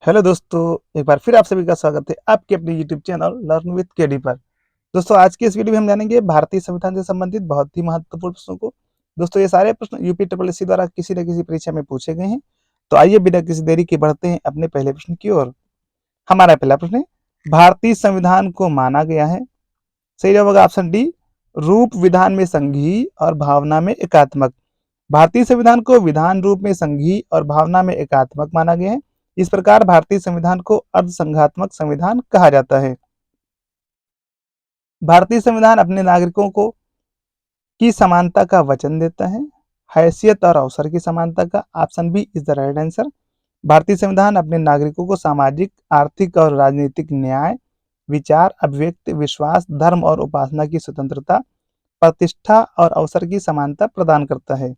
Hello दोस्तों, एक बार फिर आप सभी का स्वागत है आपके अपने YouTube channel learn with KD पर। दोस्तों, आज की इस वीडियो में हम जानेंगे भारतीय संविधान से संबंधित बहुत ही महत्वपूर्ण प्रश्नों को। दोस्तों, ये सारे प्रश्न यूपी ट्रिपल एससी द्वारा किसी न किसी परीक्षा में पूछे गए हैं। तो आइए बिना किसी देरी के बढ़ते हैं अपने पहले प्रश्न की ओर। हमारा पहला प्रश्न है, भारतीय संविधान को माना गया है। सही जवाब होगा ऑप्शन डी, रूप विधान में संघीय और भावना में एकात्मक। भारतीय संविधान को विधान रूप में संघीय और भावना में एकात्मक माना गया है। इस प्रकार भारतीय संविधान को अर्धसंघात्मक संविधान कहा जाता है। भारतीय संविधान अपने नागरिकों को की समानता का वचन देता है। हैसियत और अवसर की समानता का, option B is the right answer. भारतीय संविधान अपने नागरिकों को सामाजिक, आर्थिक और राजनीतिक न्याय, विचार, अभिव्यक्ति, विश्वास, धर्म और उपासना की स्वतंत्रता, प्रतिष्ठा और अवसर की समानता प्रदान करता है।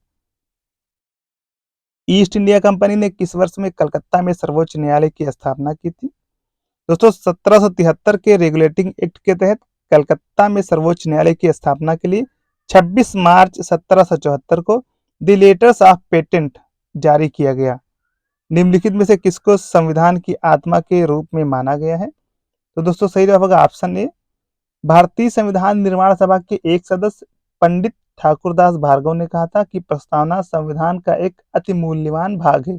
ईस्ट इंडिया कंपनी ने किस वर्ष में कलकत्ता में सर्वोच्च न्यायालय की स्थापना की थी? दोस्तों, 1773 के रेगुलेटिंग एक्ट के तहत कलकत्ता में सर्वोच्च न्यायालय की स्थापना के लिए 26 मार्च 1774 को द लेटर्स ऑफ पेटेंट जारी किया गया। निम्नलिखित में से किसको संविधान की आत्मा के रूप में माना गया है? तो दोस्तों, सही जवाब होगा ऑप्शन ए। भारतीय संविधान निर्माण सभा के एक सदस्य पंडित ठाकुरदास भार्गव ने कहा था कि प्रस्तावना संविधान का एक अति मूल्यवान भाग है।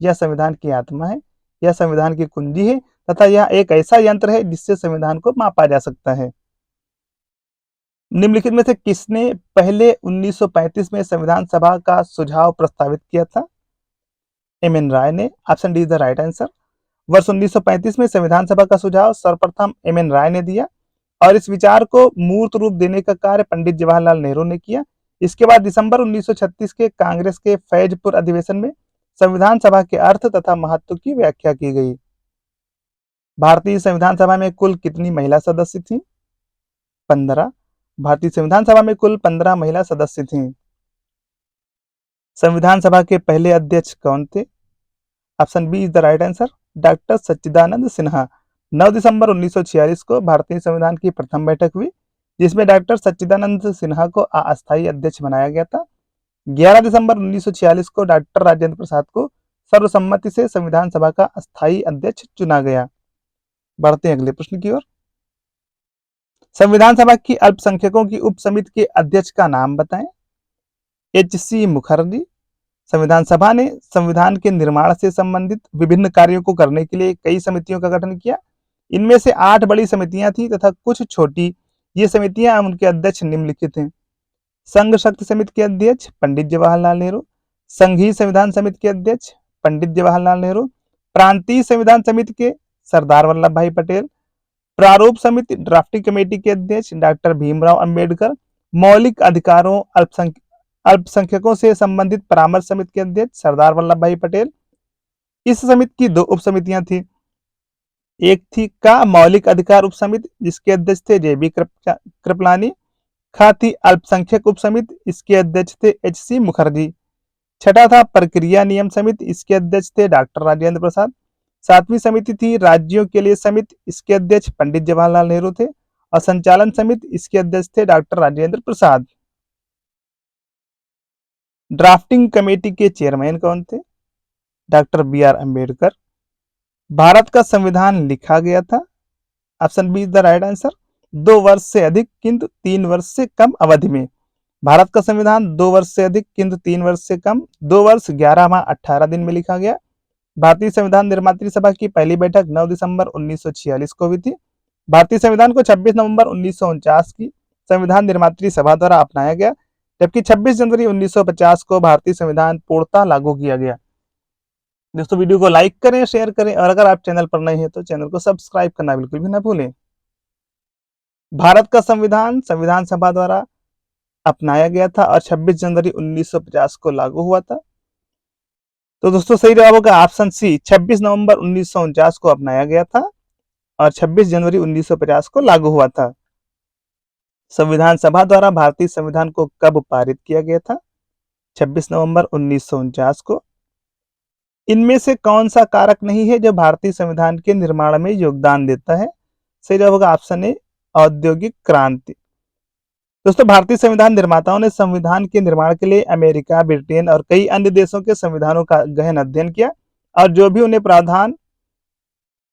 यह संविधान की आत्मा है, यह संविधान की कुंजी है तथा यह एक ऐसा यंत्र है जिससे संविधान को मापा जा सकता है। निम्नलिखित में से किसने पहले 1935 में संविधान सभा का सुझाव प्रस्तावित किया था? एम.एन. राय ने। Option D is the right answer. वर्ष 1935 में संविधान सभा का सुझाव सर्वप्रथम एम.एन. राय ने दिया और इस विचार को मूर्त रूप देने का कार्य पंडित जवाहरलाल नेहरू ने किया। इसके बाद दिसंबर 1936 के कांग्रेस के फैजपुर अधिवेशन में संविधान सभा के अर्थ तथा महत्व की व्याख्या की गई। भारतीय संविधान सभा में कुल कितनी महिला सदस्य थी? 15। भारतीय संविधान सभा में कुल 15 महिला सदस्य थी। संविधान सभा के पहले अध्यक्ष कौन थे? Option B is the right answer, doctor Sachchidanand Sinha. 9 दिसंबर 1946 को भारतीय संविधान की प्रथम बैठक हुई जिसमें डॉक्टर सच्चिदानंद सिन्हा को अस्थायी अध्यक्ष बनाया गया था। 11 दिसंबर 1946 को डॉक्टर राजेंद्र प्रसाद को सर्वसम्मति से संविधान सभा का अस्थायी अध्यक्ष चुना गया। बढ़ते हैं अगले प्रश्न की ओर। संविधान सभा की अल्पसंख्यकों की उप समिति के अध्यक्ष का नाम बताएं। एच.सी. मुखर्जी। संविधान सभा ने संविधान के निर्माण से संबंधित विभिन्न कार्यों को करने के लिए कई समितियों का गठन किया। इनमें से 8 बड़ी समितियां थी तथा कुछ छोटी। ये समितियां उनके अध्यक्ष निम्नलिखित हैं। संघ शक्ति समिति के अध्यक्ष पंडित जवाहरलाल नेहरू, संघीय संविधान समिति के अध्यक्ष पंडित जवाहरलाल नेहरू, प्रांतीय संविधान समिति के सरदार वल्लभ भाई पटेल, प्रारूप समिति ड्राफ्टिंग कमेटी के अध्यक्ष डॉक्टर भीमराव अंबेडकर, मौलिक अधिकारों अल्पसंख्यकों से संबंधित परामर्श समिति के अध्यक्ष सरदार वल्लभ भाई पटेल। इस समिति की 2 उप समितियां थी। एक थी का मौलिक अधिकार उप समिति जिसके अध्यक्ष थे जे.बी. कृपलानी। खा थी अल्पसंख्यक उप समिति, इसके अध्यक्ष थे एच.सी. मुखर्जी। छठा था प्रक्रिया नियम समिति, इसके अध्यक्ष थे डॉक्टर राजेंद्र प्रसाद। 7वीं समिति थी राज्यों के लिए समिति, इसके अध्यक्ष पंडित जवाहरलाल नेहरू थे और संचालन समिति, इसके अध्यक्ष थे doctor Rajendra Prasad. Drafting committee के चेयरमैन कौन थे? Doctor B R. अंबेडकर। भारत का संविधान लिखा गया था, option B is the right answer, 2 वर्ष से अधिक किंतु 3 वर्ष से कम अवधि में। भारत का संविधान 2 वर्ष से अधिक किंतु 3 वर्ष से कम, 2 वर्ष 11 माह 18 दिन में लिखा गया। भारतीय संविधान निर्मात्री सभा की पहली बैठक 9 दिसंबर 1946 को हुई थी। भारतीय संविधान को 26 नवंबर 1949 की संविधान निर्मात्री सभा द्वारा अपनाया गया, जबकि 26 जनवरी 1950 को भारतीय संविधान पूर्णतः लागू किया गया। दोस्तों, वीडियो को लाइक करें, शेयर करें और अगर आप चैनल पर नए हैं तो चैनल को सब्सक्राइब करना बिल्कुल भी ना भूलें। भारत का संविधान संविधान सभा द्वारा अपनाया गया था और 26 जनवरी 1950 को लागू हुआ था। तो दोस्तों, सही जवाब होगा ऑप्शन सी, 26 नवंबर 1949 को अपनाया गया था और 26 जनवरी 1950 को लागू हुआ था। संविधान सभा द्वारा भारतीय संविधान को कब पारित किया गया था? 26 नवंबर 1949 को। इनमें से कौन सा कारक नहीं है जो भारतीय संविधान के निर्माण में योगदान देता है? सही जवाब होगा ऑप्शन ए, औद्योगिक क्रांति। दोस्तों, भारतीय संविधान निर्माताओं ने संविधान के निर्माण के लिए अमेरिका, ब्रिटेन और कई अन्य देशों के संविधानों का गहन अध्ययन किया और जो भी उन्हें प्रावधान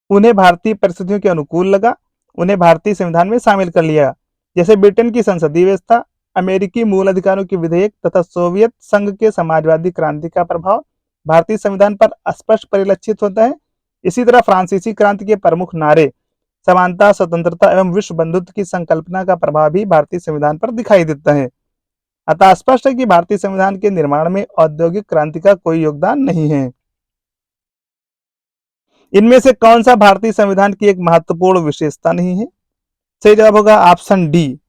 उन्हें भारतीय परिस्थितियों के अनुकूल लगा, उन्हें भारतीय संविधान में शामिल कर लिया। जैसे ब्रिटेन की संसदीय व्यवस्था, अमेरिकी मूल अधिकारों के विधेयक तथा सोवियत संघ के समाजवादी क्रांति का प्रभाव भारतीय संविधान पर स्पष्ट परिलक्षित होता है। इसी तरह फ्रांसीसी क्रांति के प्रमुख नारे समानता, स्वतंत्रता एवं विश्व बंधुत्व की संकल्पना का प्रभाव भी भारतीय संविधान पर दिखाई देता है। अतः स्पष्ट है कि भारतीय संविधान के निर्माण में औद्योगिक क्रांति का कोई योगदान नहीं है। इनमें से कौन सा भारतीय संविधान की एक महत्वपूर्ण विशेषता नहीं है? सही जवाब होगा ऑप्शन डी।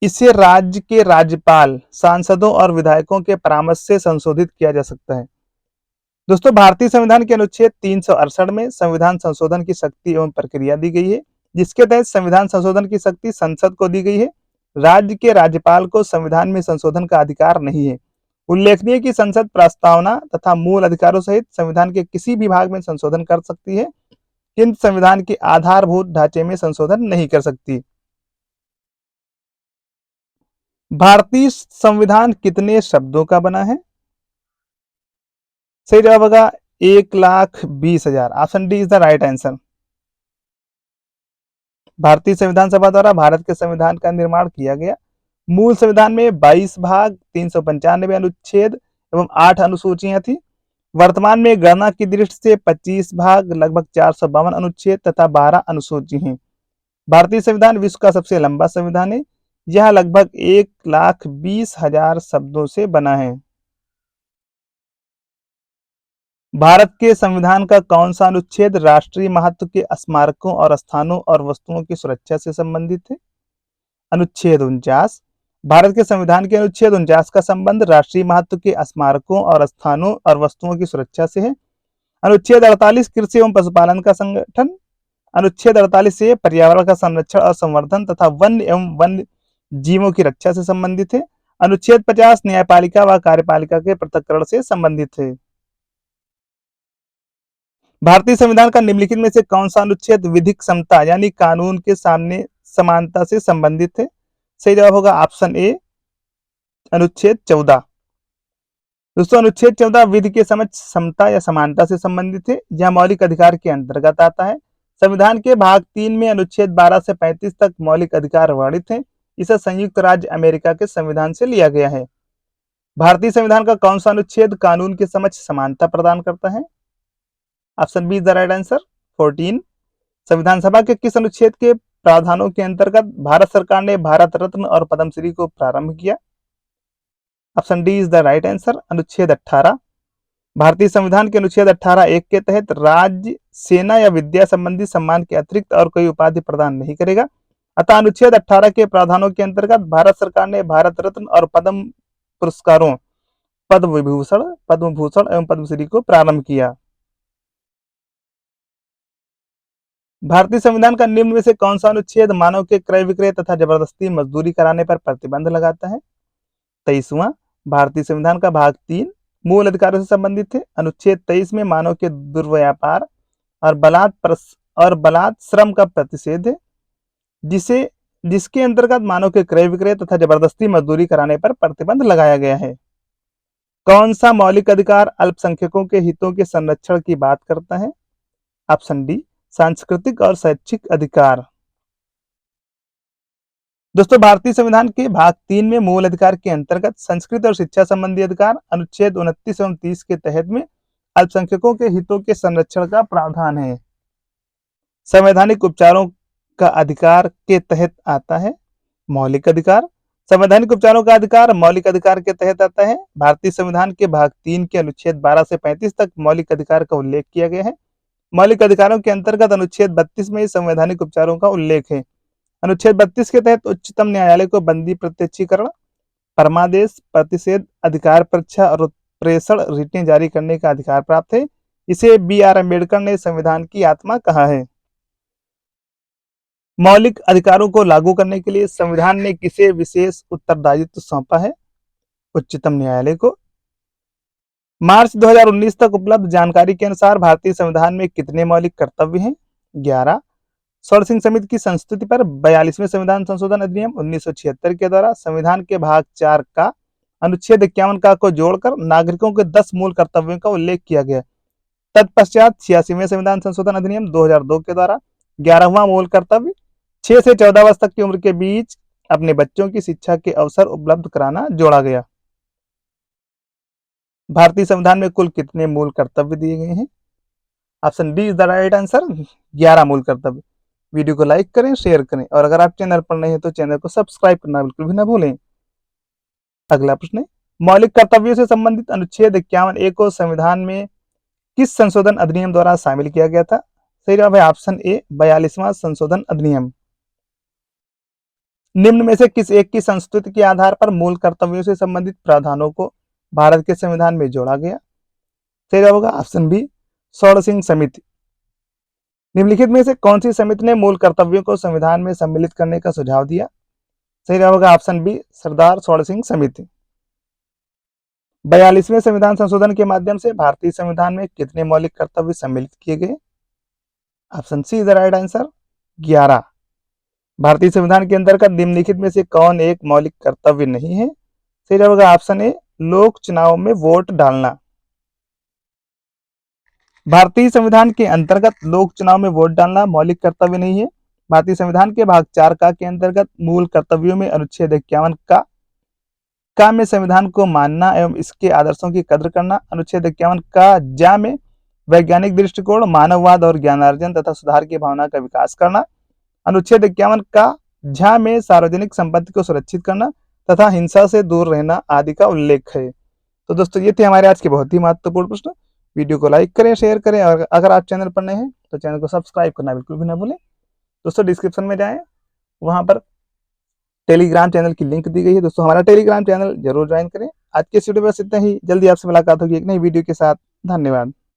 इसे राज्य के राज्यपाल, सांसदों और विधायकों के परामर्श से संशोधित किया जा सकता है। दोस्तों, भारतीय संविधान के अनुच्छेद 368 में संविधान संशोधन की शक्ति एवं प्रक्रिया दी गई है, जिसके तहत संविधान संशोधन की शक्ति संसद को दी गई है। राज्य के राज्यपाल को संविधान में संशोधन का अधिकार नहीं है। उल्लेखनीय कि संसद प्रस्तावना तथा मूल अधिकारों सहित संविधान के किसी भी भाग में संशोधन कर सकती है, किंतु संविधान के आधारभूत ढांचे में संशोधन नहीं कर सकती। भारतीय संविधान कितने शब्दों का बना है? सही जवाब होगा 1,20,000। Option D is the right answer. भारतीय संविधान सभा द्वारा भारत के संविधान का निर्माण किया गया। मूल संविधान में 22 भाग, 395 अनुच्छेद एवं 8 अनुसूचियां थी। वर्तमान में गणना की दृष्टि से 25 भाग, लगभग 452 अनुच्छेद तथा 12 अनुसूची हैं। भारतीय संविधान विश्व का सबसे लंबा संविधान है। यह लगभग 1,20,000 शब्दों से बना है। भारत के संविधान का कौन सा अनुच्छेद राष्ट्रीय महत्व के स्मारकों और स्थानों और वस्तुओं की सुरक्षा से संबंधित है? अनुच्छेद 49। भारत के संविधान के अनुच्छेद 49 का संबंध राष्ट्रीय महत्व के स्मारकों और स्थानों और वस्तुओं की सुरक्षा से है। अनुच्छेद 48 कृषि एवं पशुपालन का संगठन। अनुच्छेद 48 से पर्यावरण का संरक्षण और संवर्धन तथा वन्य एवं वन्य जीवों की रक्षा से संबंधित है। अनुच्छेद 50 न्यायपालिका व कार्यपालिका के पृथक्करण से संबंधित है। भारतीय संविधान का निम्नलिखित में से कौन सा अनुच्छेद विधिक समता यानी कानून के सामने समानता से संबंधित है? सही जवाब होगा ऑप्शन ए, अनुच्छेद 14। दोस्तों, अनुच्छेद 14 विधि के समक्ष समता या समानता से संबंधित है। यह मौलिक अधिकार के अंतर्गत आता है। संविधान के भाग 3 में अनुच्छेद 12 से 35 तक मौलिक अधिकार वर्णित है। इसे संयुक्त राज्य अमेरिका के संविधान से लिया गया है। भारतीय संविधान का कौन सा अनुच्छेद कानून के समक्ष समानता प्रदान करता है? Option B is the right answer, 14। संविधान सभा के किस अनुच्छेद के प्रावधानों के अंतर्गत भारत सरकार ने भारत रत्न और पद्मश्री को प्रारंभ किया? Option D is the right answer, अनुच्छेद 18। भारतीय संविधान के अनुच्छेद 18(1) के तहत राज्य सेना या विद्या संबंधी सम्मान के अतिरिक्त और कोई उपाधि प्रदान नहीं करेगा। अतः अनुच्छेद 18 के प्रावधानों के अंतर्गत भारत सरकार ने भारत रत्न और पद्म पुरस्कारों, पद्म भूषण एवं पद्मश्री को प्रारंभ किया। भारतीय संविधान का निम्न में से कौन सा अनुच्छेद मानव के क्रय विक्रय तथा जबरदस्ती मजदूरी कराने पर प्रतिबंध लगाता है? 23वां। भारतीय संविधान का भाग 3 मूल अधिकारों से संबंधित है। अनुच्छेद 23 में मानव के दुर्व्यापार और बलात् श्रम का प्रतिषेध है, जिसके अंतर्गत मानव के क्रय विक्रय तथा जबरदस्ती मजदूरी कराने पर प्रतिबंध लगाया गया है। कौन सा मौलिक अधिकार अल्पसंख्यकों के हितों के संरक्षण की बात करता है? ऑप्शन डी, सांस्कृतिक और शैक्षिक अधिकार। दोस्तों, भारतीय संविधान के भाग 3 में मूल अधिकार के अंतर्गत संस्कृत और शिक्षा संबंधी अधिकार अनुच्छेद 29 एवं 30 के तहत में अल्पसंख्यकों के हितों के संरक्षण का प्रावधान है। संवैधानिक उपचारों का अधिकार के तहत आता है मौलिक अधिकार। संवैधानिक उपचारों का अधिकार मौलिक अधिकार के तहत आता है। भारतीय संविधान के भाग 3 के अनुच्छेद 12 से 35 तक मौलिक अधिकार का उल्लेख किया गया है। मौलिक अधिकारों के अंतर्गत अनुच्छेद 32 में संवैधानिक उपचारों का उल्लेख है। अनुच्छेद 32 के तहत उच्चतम न्यायालय को बंदी प्रत्यक्षीकरण, परमादेश, प्रतिषेध, अधिकार परीक्षा और प्रेषण रिटें जारी करने का अधिकार प्राप्त है। इसे बी.आर. अम्बेडकर ने संविधान की आत्मा कहा है। मौलिक अधिकारों को लागू करने के लिए संविधान ने किसे विशेष उत्तरदायित्व सौंपा है? उच्चतम न्यायालय को। मार्च 2019 तक उपलब्ध जानकारी के अनुसार भारतीय संविधान में कितने मौलिक कर्तव्य हैं? 11। स्वर्ण सिंह समिति की संस्तुति पर 42वें संविधान संशोधन अधिनियम 1976 के द्वारा संविधान के भाग 4 का अनुच्छेद 51 का को जोड़कर नागरिकों के 10 मूल कर्तव्यों का उल्लेख किया गया। तत्पश्चात 86वें संविधान संशोधन अधिनियम 2002 के द्वारा 11वां मूल कर्तव्य 6 से 14 वर्ष तक की उम्र के बीच अपने बच्चों की शिक्षा के अवसर उपलब्ध कराना जोड़ा गया। भारतीय संविधान में कुल कितने मूल कर्तव्य दिए गए हैं? Option D is the right answer, 11 मूल कर्तव्य। वीडियो को लाइक करें, शेयर करें और अगर आप चैनल पर नए हैं तो चैनल को सब्सक्राइब करना बिल्कुल भी ना भूलें। अगला प्रश्न है, मौलिक कर्तव्यों से संबंधित अनुच्छेद 51A को संविधान में किस संशोधन अधिनियम द्वारा शामिल किया गया था? सही जवाब है ऑप्शन ए, 42वां संशोधन अधिनियम। निम्न में से किस एक की संस्तुति के आधार पर मूल कर्तव्यों से संबंधित प्रावधानों को भारत के संविधान में जोड़ा गया? सही जवाब होगा ऑप्शन बी, षोडशिंग समिति। निम्नलिखित में से कौन सी समिति ने मूल कर्तव्यों को संविधान में सम्मिलित करने का सुझाव दिया? सही जवाब होगा ऑप्शन बी, सरदार षोडशिंग समिति। 42वें संविधान संशोधन के माध्यम से भारतीय संविधान में कितने मौलिक कर्तव्य सम्मिलित किए गए? Option C is the right answer, 11। भारतीय संविधान के अंतर्गत निम्नलिखित में से कौन एक मौलिक कर्तव्य नहीं है? सही जवाब होगा ऑप्शन ए, लोक चुनाव में वोट डालना। भारतीय संविधान के अंतर्गत लोक चुनाव में वोट डालना मौलिक कर्तव्य नहीं है। भारतीय संविधान के भाग 4 का के अंतर्गत मूल कर्तव्यों में अनुच्छेद 51 का में संविधान को मानना एवं इसके आदर्शों की कद्र करना, अनुच्छेद 51 का जा में वैज्ञानिक दृष्टिकोण, मानववाद और ज्ञानार्जन तथा सुधार की भावना का विकास करना, अनुच्छेद 51 का झा में सार्वजनिक संपत्ति को सुरक्षित करना तथा हिंसा से दूर रहना आदि का उल्लेख है। तो दोस्तों ये थे हमारे आज के बहुत ही महत्वपूर्ण प्रश्न। वीडियो को लाइक करें, शेयर करें और अगर आप चैनल पर नए हैं तो चैनल को सब्सक्राइब करना बिल्कुल भी ना भूलें। दोस्तों डिस्क्रिप्शन में जाएं, वहां पर टेलीग्राम चैनल की लिंक दी गई है। दोस्तों हमारा टेलीग्राम चैनल जरूर ज्वाइन करें। आज के इस वीडियो में बस इतना ही। जल्दी आपसे मुलाकात होगी एक नई वीडियो के साथ। धन्यवाद।